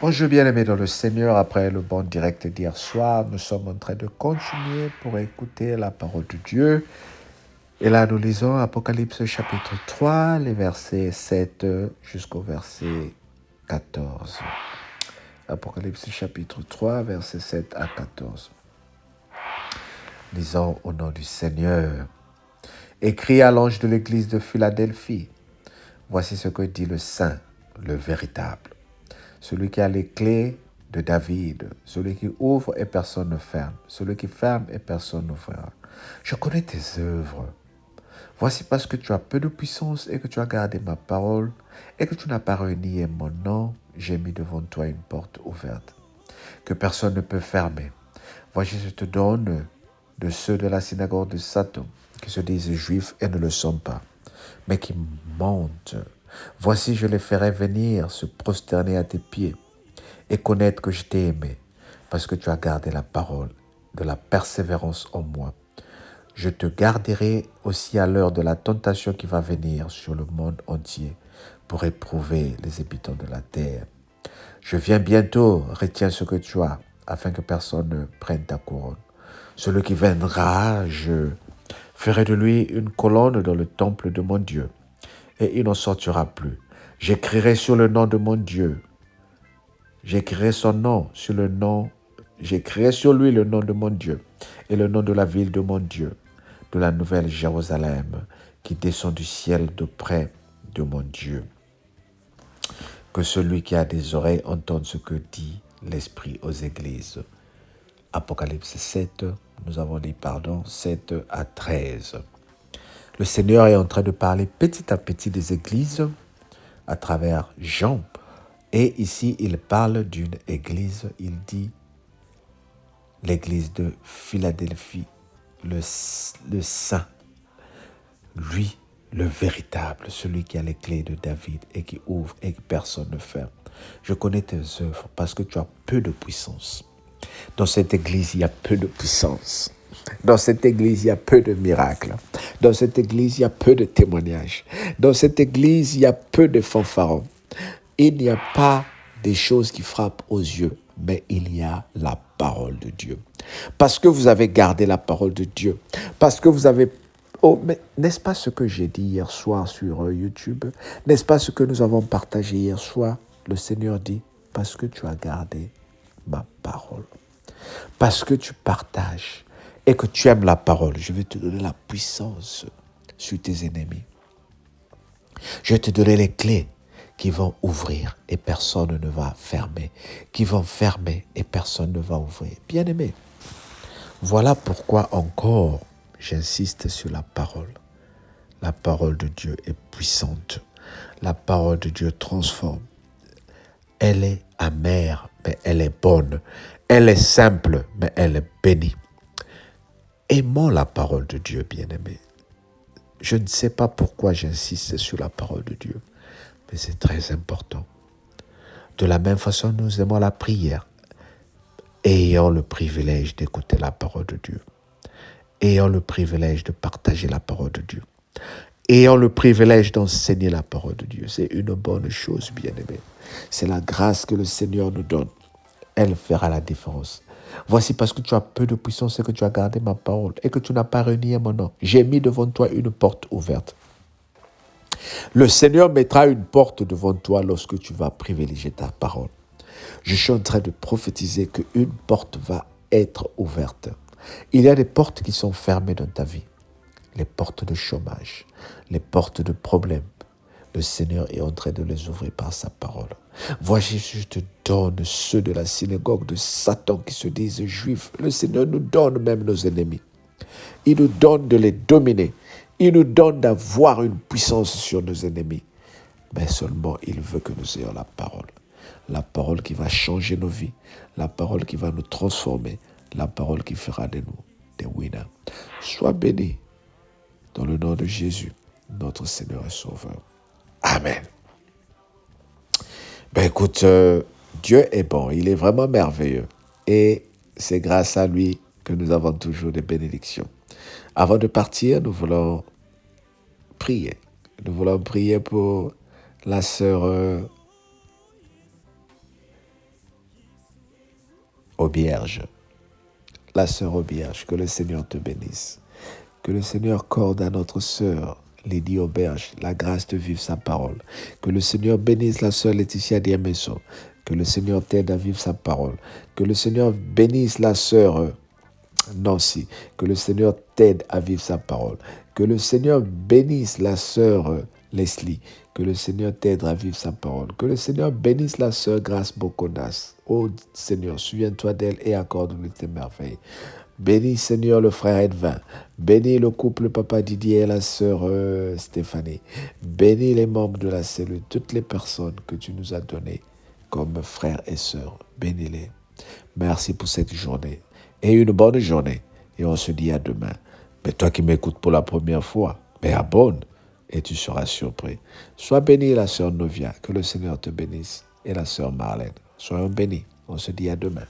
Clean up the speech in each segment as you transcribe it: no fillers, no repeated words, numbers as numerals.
Bonjour bien-aimés dans le Seigneur, après le bon direct d'hier soir, nous sommes en train de continuer pour écouter la parole de Dieu. Et là, nous lisons Apocalypse chapitre 3, les versets 7 jusqu'au verset 14. Apocalypse chapitre 3, versets 7 à 14. Lisons au nom du Seigneur. Écrit à l'ange de l'église de Philadelphie, voici ce que dit le Saint, le véritable, celui qui a les clés de David, celui qui ouvre et personne ne ferme, celui qui ferme et personne n'ouvrira. Je connais tes œuvres. Voici parce que tu as peu de puissance et que tu as gardé ma parole et que tu n'as pas renié mon nom, j'ai mis devant toi une porte ouverte que personne ne peut fermer. Voici, je te donne de ceux de la synagogue de Satan qui se disent juifs et ne le sont pas, mais qui mentent. Voici, je les ferai venir se prosterner à tes pieds et connaître que je t'ai aimé, parce que tu as gardé la parole de la persévérance en moi. Je te garderai aussi à l'heure de la tentation qui va venir sur le monde entier pour éprouver les habitants de la terre. Je viens bientôt, retiens ce que tu as, afin que personne ne prenne ta couronne. Celui qui viendra, je ferai de lui une colonne dans le temple de mon Dieu, et il n'en sortira plus. J'écrirai sur le nom de mon Dieu. J'écrirai son nom sur le nom, j'écrirai sur lui le nom de mon Dieu et le nom de la ville de mon Dieu, de la nouvelle Jérusalem qui descend du ciel de près de mon Dieu. Que celui qui a des oreilles entende ce que dit l'Esprit aux églises. Apocalypse 7, nous avons dit 7 à 13. Le Seigneur est en train de parler petit à petit des églises à travers Jean. Et ici, il parle d'une église, il dit l'église de Philadelphie, le saint, lui, le véritable, celui qui a les clés de David et qui ouvre et que personne ne ferme. Je connais tes œuvres parce que tu as peu de puissance. Dans cette église, il y a peu de puissance. Dans cette église, il y a peu de miracles. Dans cette église, il y a peu de témoignages. Dans cette église, il y a peu de fanfarons. Il n'y a pas des choses qui frappent aux yeux, mais il y a la parole de Dieu. Parce que vous avez gardé la parole de Dieu. Parce que vous avez... Oh, mais n'est-ce pas ce que j'ai dit hier soir sur YouTube? N'est-ce pas ce que nous avons partagé hier soir? Le Seigneur dit, parce que tu as gardé ma parole. Parce que tu partages et que tu aimes la parole, je vais te donner la puissance sur tes ennemis. Je vais te donner les clés qui vont ouvrir et personne ne va fermer, qui vont fermer et personne ne va ouvrir. Bien-aimé, voilà pourquoi encore j'insiste sur la parole. La parole de Dieu est puissante. La parole de Dieu transforme. Elle est amère, mais elle est bonne. Elle est simple, mais elle est bénie. Aimons la parole de Dieu, bien-aimé. Je ne sais pas pourquoi j'insiste sur la parole de Dieu, mais c'est très important. De la même façon, nous aimons la prière. Ayons le privilège d'écouter la parole de Dieu. Ayons le privilège de partager la parole de Dieu. Ayons le privilège d'enseigner la parole de Dieu. C'est une bonne chose, bien-aimé. C'est la grâce que le Seigneur nous donne. Elle fera la différence. Voici parce que tu as peu de puissance et que tu as gardé ma parole et que tu n'as pas renié mon nom. J'ai mis devant toi une porte ouverte. Le Seigneur mettra une porte devant toi lorsque tu vas privilégier ta parole. Je suis en train de prophétiser qu'une porte va être ouverte. Il y a des portes qui sont fermées dans ta vie. Les portes de chômage, les portes de problèmes. Le Seigneur est en train de les ouvrir par sa parole. Voici, je te donne ceux de la synagogue de Satan qui se disent juifs. Le Seigneur nous donne même nos ennemis. Il nous donne de les dominer. Il nous donne d'avoir une puissance sur nos ennemis. Mais seulement, il veut que nous ayons la parole. La parole qui va changer nos vies. La parole qui va nous transformer. La parole qui fera de nous des winners. Sois béni dans le nom de Jésus, notre Seigneur et Sauveur. Amen. Écoute, Dieu est bon, il est vraiment merveilleux. Et c'est grâce à lui que nous avons toujours des bénédictions. Avant de partir, nous voulons prier. Nous voulons prier pour la sœur Aubierge, la sœur Aubierge, que le Seigneur te bénisse. Que le Seigneur corde à notre sœur Lydie Auberge la grâce de vivre sa parole. Que le Seigneur bénisse la sœur Laetitia Diameso. Que le Seigneur t'aide à vivre sa parole. Que le Seigneur bénisse la sœur Nancy. Que le Seigneur t'aide à vivre sa parole. Que le Seigneur bénisse la sœur Leslie. Que le Seigneur t'aide à vivre sa parole. Que le Seigneur bénisse la sœur Grâce Bokonas. Ô Seigneur, souviens-toi d'elle et accorde-lui tes merveilles. Bénis, Seigneur, le frère Edvin. Bénis le couple Papa Didier et la sœur Stéphanie. Bénis les membres de la cellule, toutes les personnes que tu nous as données comme frères et sœurs. Bénis-les. Merci pour cette journée et une bonne journée. Et on se dit à demain. Mais toi qui m'écoutes pour la première fois, mais abonne et tu seras surpris. Sois bénie la sœur Novia, que le Seigneur te bénisse, et la sœur Marlène. Soyons bénis. On se dit à demain.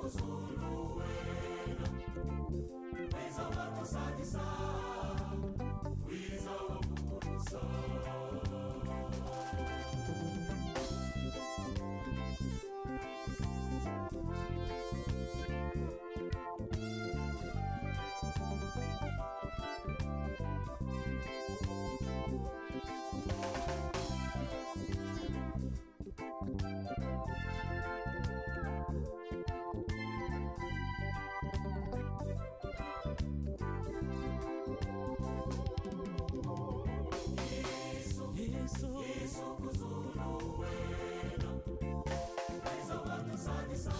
kuzulu wena wiza watusadisa wiza wavurusa Yesu kuzulu wena wiza watusadisa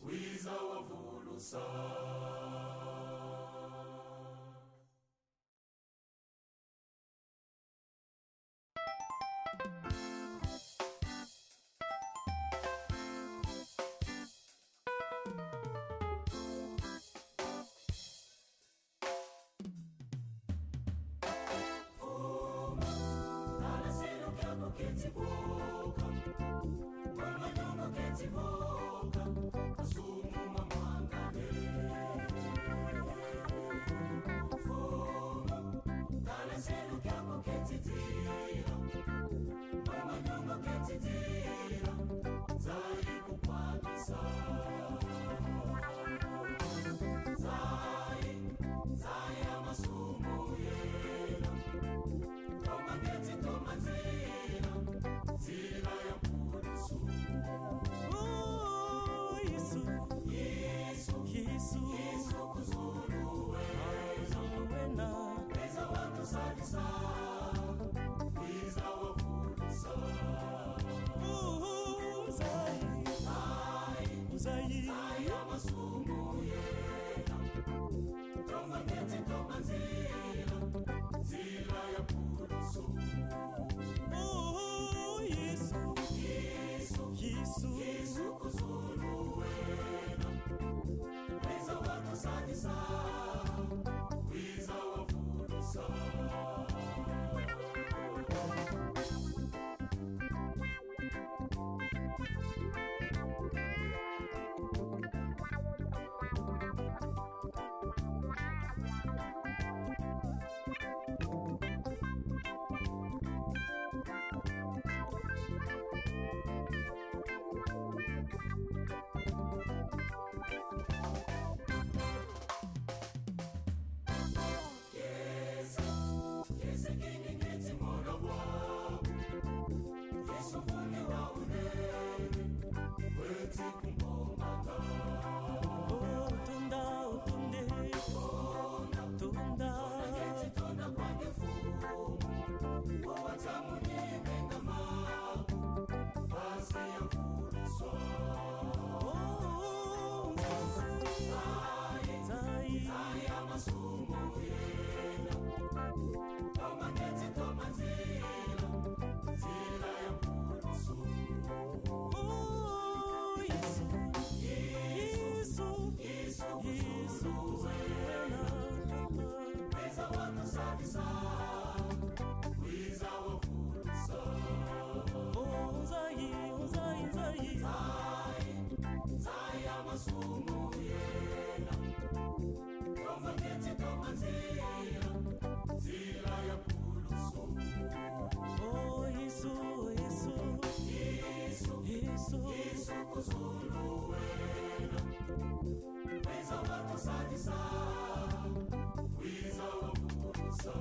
wiza wavulusa Ketivoka, mama nyonga ketivoka, asumu mamangane. Fomo, tala selu kyako ketitira, mama nyonga ketitira, zai kupatisa. Zai amasumu yena, toma keti toma zira, zira ya purusu. Oh, Yesu, Yesu, Yesu, Yesu kuzulu wena, weza watu sadisa, wiza wavurusa. Zai amasumu yena, toma keti toma zira, zira ya purusu. oh, Yesu, Yesu, Yesu, Yesu kuzulu wena, wiza watu sadisa, wiza wavurusa. Yesu kini kiti mwana wako, Yesu fundi wa unene, weti kumbomanga. oh, tunde, tunda, Keti tonda kwa kifumu, wawatamu ni benga maku, basi ya furuswa. oh, Zai amasumu yena, toma keti toma zira, zira ya purusu. oh, Yesu, Yesu, Yesu, Yesu Yesu, kuzulu wena, wiza watu sadisa, wiza wavurusa. oh, Zai, Zai amasumu yena, toma keti toma zira, zira ya purusu. oh, Yesu, Yesu, Yesu, Yesu, Yesu kuzulu wena, wiza watu sadisa, wiza wavurusa.